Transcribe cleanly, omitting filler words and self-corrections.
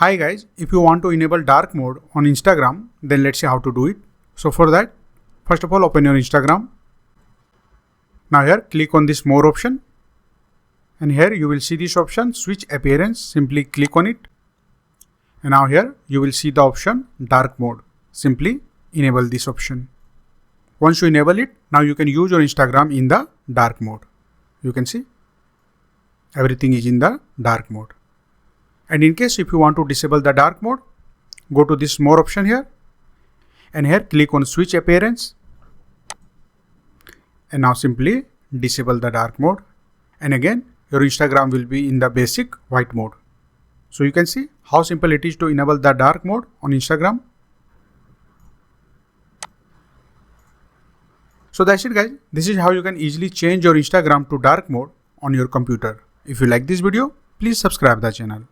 Hi guys, if you want to enable dark mode on Instagram, then let's see how to do it. So for that, first of all open your Instagram. Now here click on this more option. And here you will see this option switch appearance. Simply click on it. And now here you will see the option dark mode. Simply enable this option. Once you enable it, now you can use your Instagram in the dark mode. You can see everything is in the dark mode. And in case if you want to disable the dark mode, go to this more option here. And here click on switch appearance. And now simply disable the dark mode. And again, your Instagram will be in the basic white mode. So you can see how simple it is to enable the dark mode on Instagram. So that's it guys. This is how you can easily change your Instagram to dark mode on your computer. If you like this video, please subscribe the channel.